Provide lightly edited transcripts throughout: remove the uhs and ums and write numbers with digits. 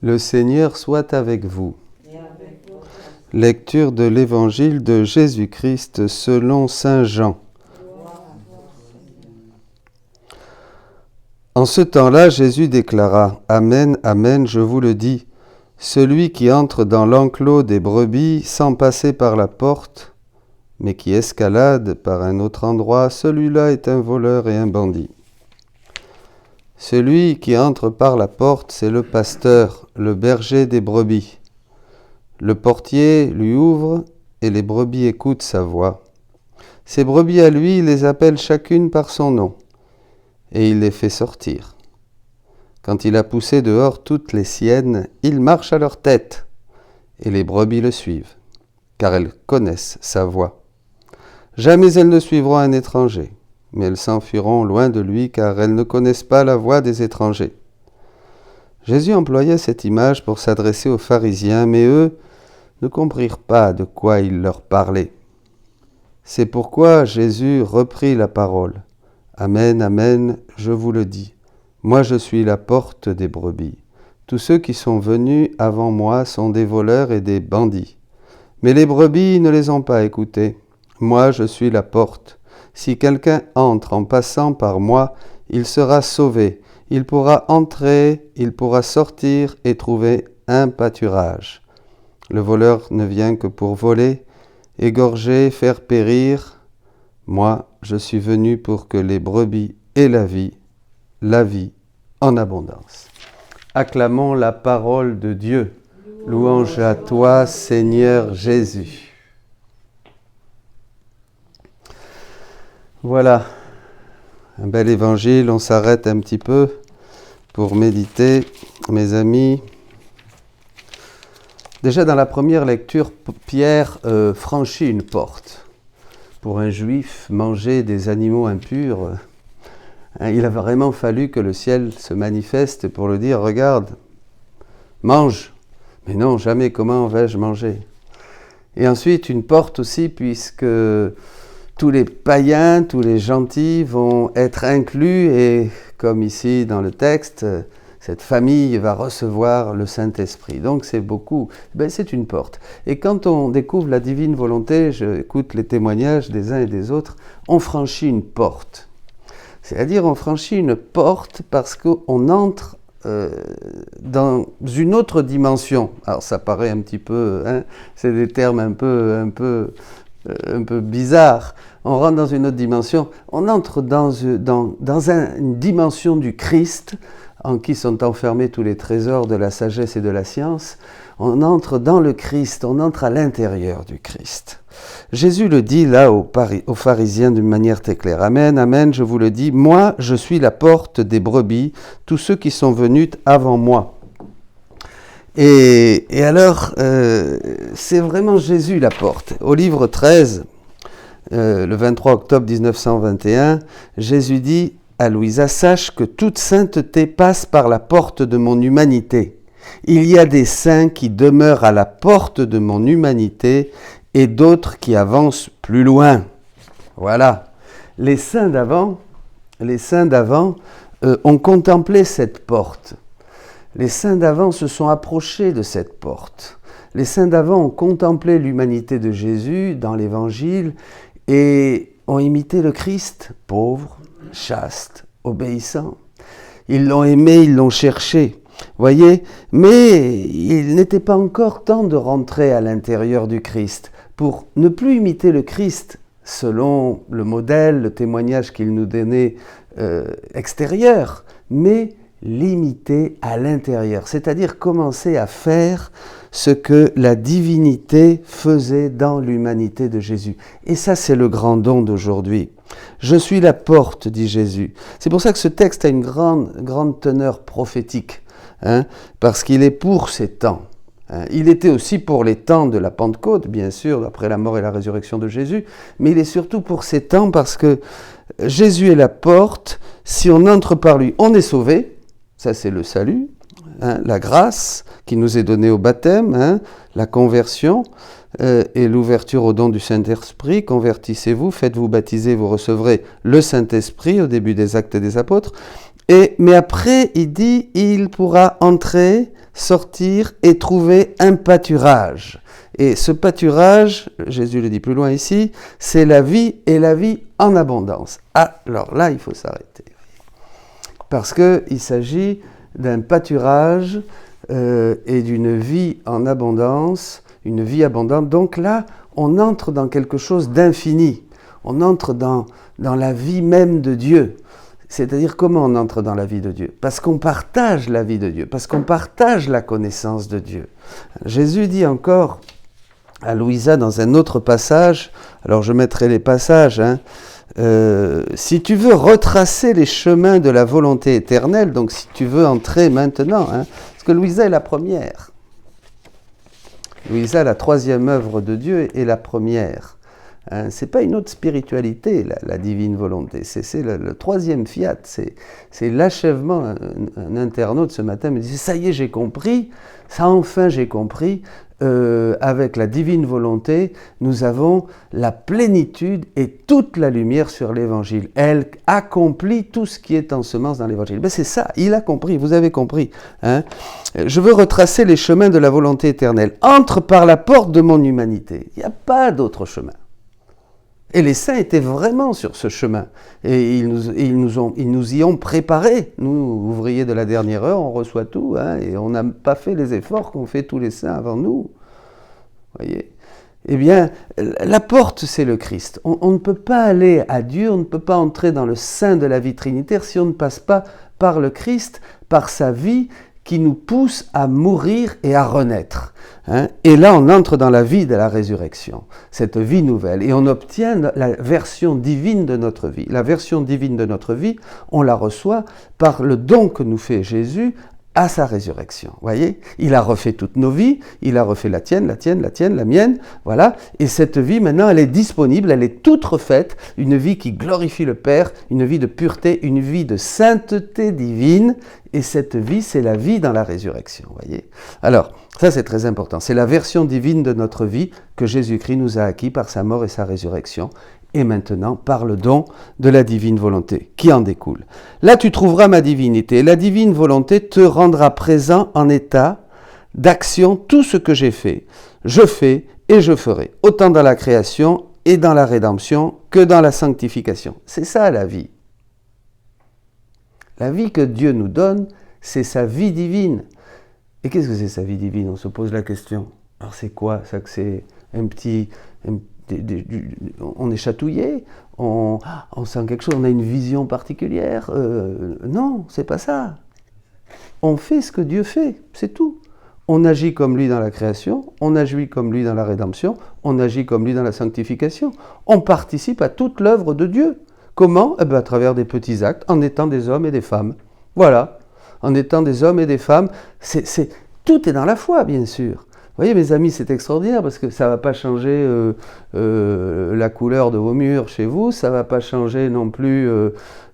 Le Seigneur soit avec vous. Lecture de l'Évangile de Jésus-Christ selon saint Jean. En ce temps-là, Jésus déclara « Amen, Amen, je vous le dis, celui qui entre dans l'enclos des brebis sans passer par la porte, mais qui escalade par un autre endroit, celui-là est un voleur et un bandit. Celui qui entre par la porte, c'est le pasteur, le berger des brebis. Le portier lui ouvre et les brebis écoutent sa voix. Ces brebis à lui, il les appelle chacune par son nom et il les fait sortir. Quand il a poussé dehors toutes les siennes, il marche à leur tête et les brebis le suivent, car elles connaissent sa voix. Jamais elles ne suivront un étranger, mais elles s'enfuiront loin de lui, car elles ne connaissent pas la voix des étrangers. Jésus employait cette image pour s'adresser aux pharisiens, mais eux ne comprirent pas de quoi il leur parlait. C'est pourquoi Jésus reprit la parole. « Amen, Amen, je vous le dis, moi je suis la porte des brebis. Tous ceux qui sont venus avant moi sont des voleurs et des bandits. Mais les brebis ne les ont pas écoutés. Moi je suis la porte. Si quelqu'un entre en passant par moi, il sera sauvé. Il pourra entrer, il pourra sortir et trouver un pâturage. Le voleur ne vient que pour voler, égorger, faire périr. Moi, je suis venu pour que les brebis aient la vie en abondance. » Acclamons la parole de Dieu. Louange à toi, Seigneur Jésus. Voilà, un bel évangile. On s'arrête un petit peu pour méditer, mes amis. Déjà dans la première lecture, Pierre franchit une porte. Pour un juif, manger des animaux impurs, il a vraiment fallu que le ciel se manifeste pour le dire, regarde, mange. Mais non, jamais, comment vais-je manger? Et ensuite, une porte aussi, puisque tous les païens, tous les gentils vont être inclus et, comme ici dans le texte, cette famille va recevoir le Saint-Esprit. Donc c'est beaucoup, c'est une porte. Et quand on découvre la divine volonté, j'écoute les témoignages des uns et des autres, on franchit une porte. C'est-à-dire on franchit une porte parce qu'on entre dans une autre dimension. Alors ça paraît un petit peu, c'est des termes un peu bizarres. On rentre dans une autre dimension, on entre dans une dimension du Christ, en qui sont enfermés tous les trésors de la sagesse et de la science. On entre dans le Christ, on entre à l'intérieur du Christ. Jésus le dit là aux pharisiens d'une manière très claire. Amen, Amen, je vous le dis, moi je suis la porte des brebis, tous ceux qui sont venus avant moi. Et alors, c'est vraiment Jésus la porte. Au livre 13, le 23 octobre 1921, Jésus dit à Louisa, sache que toute sainteté passe par la porte de mon humanité. Il y a des saints qui demeurent à la porte de mon humanité et d'autres qui avancent plus loin. Voilà. Les saints d'avant ont contemplé cette porte. Les saints d'avant se sont approchés de cette porte. Les saints d'avant ont contemplé l'humanité de Jésus dans l'Évangile et ont imité le Christ, pauvre, chaste, obéissant. Ils l'ont aimé, ils l'ont cherché, voyez, mais il n'était pas encore temps de rentrer à l'intérieur du Christ pour ne plus imiter le Christ selon le modèle, le témoignage qu'il nous donnait extérieur, mais l'imiter à l'intérieur, c'est-à-dire commencer à faire ce que la divinité faisait dans l'humanité de Jésus. Et ça, c'est le grand don d'aujourd'hui. Je suis la porte, dit Jésus. C'est pour ça que ce texte a une grande teneur prophétique, parce qu'il est pour ces temps. Il était aussi pour les temps de la Pentecôte, bien sûr, après la mort et la résurrection de Jésus, mais il est surtout pour ces temps parce que Jésus est la porte. Si on entre par lui, on est sauvé. Ça, c'est le salut, la grâce qui nous est donnée au baptême, la conversion et l'ouverture au don du Saint-Esprit. Convertissez-vous, faites-vous baptiser, vous recevrez le Saint-Esprit au début des Actes des Apôtres. Mais après, il dit, il pourra entrer, sortir et trouver un pâturage. Et ce pâturage, Jésus le dit plus loin ici, c'est la vie et la vie en abondance. Alors là, il faut s'arrêter. Parce qu'il s'agit d'un pâturage et d'une vie en abondance, une vie abondante. Donc là, on entre dans quelque chose d'infini. On entre dans la vie même de Dieu. C'est-à-dire, comment on entre dans la vie de Dieu? Parce qu'on partage la vie de Dieu, parce qu'on partage la connaissance de Dieu. Jésus dit encore à Louisa dans un autre passage, alors je mettrai les passages, si tu veux retracer les chemins de la volonté éternelle, donc si tu veux entrer maintenant, parce que Louisa est la première. Louisa, la troisième œuvre de Dieu, est la première. C'est pas une autre spiritualité, la divine volonté. C'est le troisième fiat, c'est l'achèvement. Un internaute ce matin me disait, ça y est, j'ai compris, ça enfin j'ai compris. Avec la divine volonté, nous avons la plénitude et toute la lumière sur l'évangile. Elle accomplit tout ce qui est en semence dans l'évangile. Ben c'est ça, il a compris, vous avez compris. Je veux retracer les chemins de la volonté éternelle. Entre par la porte de mon humanité. Il n'y a pas d'autre chemin. Et les saints étaient vraiment sur ce chemin. Et ils nous y ont préparés. Nous, ouvriers de la dernière heure, on reçoit tout. Et on n'a pas fait les efforts qu'ont fait tous les saints avant nous. Voyez ? Eh bien, la porte, c'est le Christ. On ne peut pas aller à Dieu, on ne peut pas entrer dans le sein de la vie trinitaire si on ne passe pas par le Christ, par sa vie, qui nous pousse à mourir et à renaître. Et là, on entre dans la vie de la résurrection, cette vie nouvelle, et on obtient la version divine de notre vie. La version divine de notre vie, on la reçoit par le don que nous fait Jésus à sa résurrection. Voyez, il a refait toutes nos vies, il a refait la tienne, la mienne, voilà. Et cette vie, maintenant, elle est disponible, elle est toute refaite, une vie qui glorifie le Père, une vie de pureté, une vie de sainteté divine. Et cette vie, c'est la vie dans la résurrection, voyez. Alors, ça c'est très important. C'est la version divine de notre vie que Jésus-Christ nous a acquis par sa mort et sa résurrection. Et maintenant, par le don de la divine volonté qui en découle. Là, tu trouveras ma divinité. La divine volonté te rendra présent en état d'action tout ce que j'ai fait. Je fais et je ferai, autant dans la création et dans la rédemption que dans la sanctification. C'est ça la vie. La vie que Dieu nous donne, c'est sa vie divine. Et qu'est-ce que c'est sa vie divine? On se pose la question. Alors c'est quoi ça? Que c'est on est chatouillé, on sent quelque chose, on a une vision particulière. Non, c'est pas ça. On fait ce que Dieu fait, c'est tout. On agit comme lui dans la création, on agit comme lui dans la rédemption, on agit comme lui dans la sanctification. On participe à toute l'œuvre de Dieu. Comment? À travers des petits actes, en étant des hommes et des femmes. Voilà, en étant des hommes et des femmes. Tout est dans la foi, bien sûr. Vous voyez, mes amis, c'est extraordinaire parce que ça ne va pas changer la couleur de vos murs chez vous, ça ne va pas changer non plus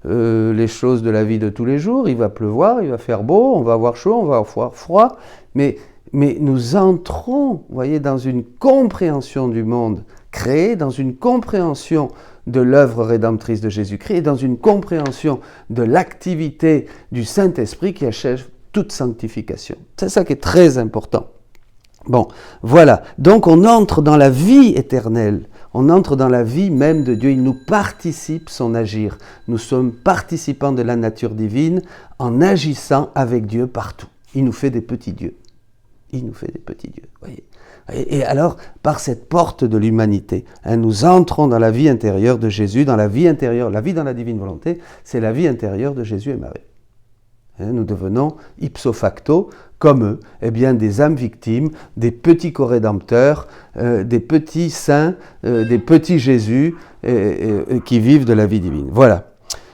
les choses de la vie de tous les jours. Il va pleuvoir, il va faire beau, on va avoir chaud, on va avoir froid, mais nous entrons, vous voyez, dans une compréhension du monde créé, dans une compréhension de l'œuvre rédemptrice de Jésus-Christ et dans une compréhension de l'activité du Saint-Esprit qui achève toute sanctification. C'est ça qui est très important. Bon, voilà. Donc on entre dans la vie éternelle. On entre dans la vie même de Dieu. Il nous participe son agir. Nous sommes participants de la nature divine en agissant avec Dieu partout. Il nous fait des petits dieux. Il nous fait des petits dieux, voyez. Et alors, par cette porte de l'humanité, nous entrons dans la vie intérieure de Jésus, dans la vie intérieure, la vie dans la divine volonté, c'est la vie intérieure de Jésus et Marie. Nous devenons ipso facto, comme eux, des âmes victimes, des petits co-rédempteurs, des petits saints, des petits Jésus qui vivent de la vie divine. Voilà.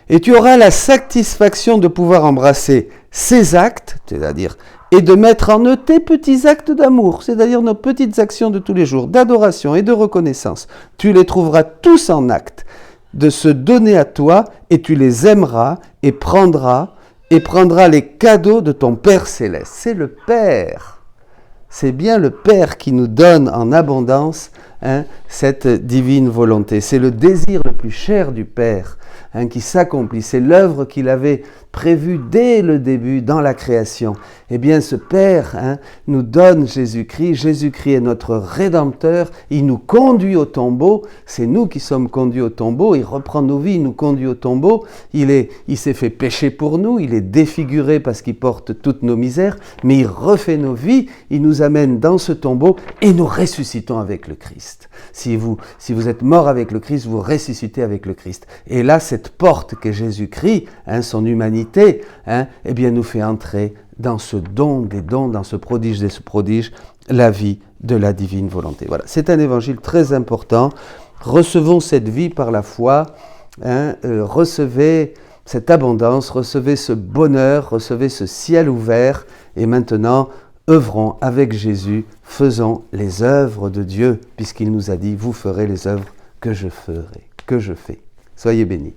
Et tu auras la satisfaction de pouvoir embrasser ces actes, c'est-à-dire, et de mettre en eux tes petits actes d'amour, c'est-à-dire nos petites actions de tous les jours, d'adoration et de reconnaissance. Tu les trouveras tous en acte, de se donner à toi, et tu les aimeras et prendras les cadeaux de ton Père Céleste. C'est le Père. C'est bien le Père qui nous donne en abondance cette divine volonté. C'est le désir le plus cher du Père qui s'accomplit. C'est l'œuvre qu'il avait prévu dès le début dans la création. Eh bien, ce Père nous donne Jésus-Christ. Jésus-Christ est notre Rédempteur. Il nous conduit au tombeau. C'est nous qui sommes conduits au tombeau. Il reprend nos vies, il nous conduit au tombeau. Il s'est fait pécher pour nous. Il est défiguré parce qu'il porte toutes nos misères. Mais il refait nos vies. Il nous amène dans ce tombeau et nous ressuscitons avec le Christ. Si vous êtes mort avec le Christ, vous ressuscitez avec le Christ. Et là, cette porte qu'est Jésus-Christ, son humanité, eh bien, nous fait entrer dans ce don des dons, dans ce prodige des prodiges, la vie de la divine volonté. Voilà, c'est un évangile très important. Recevons cette vie par la foi, recevez cette abondance, recevez ce bonheur, recevez ce ciel ouvert, et maintenant, œuvrons avec Jésus, faisons les œuvres de Dieu, puisqu'il nous a dit, vous ferez les œuvres que je ferai, que je fais. Soyez bénis.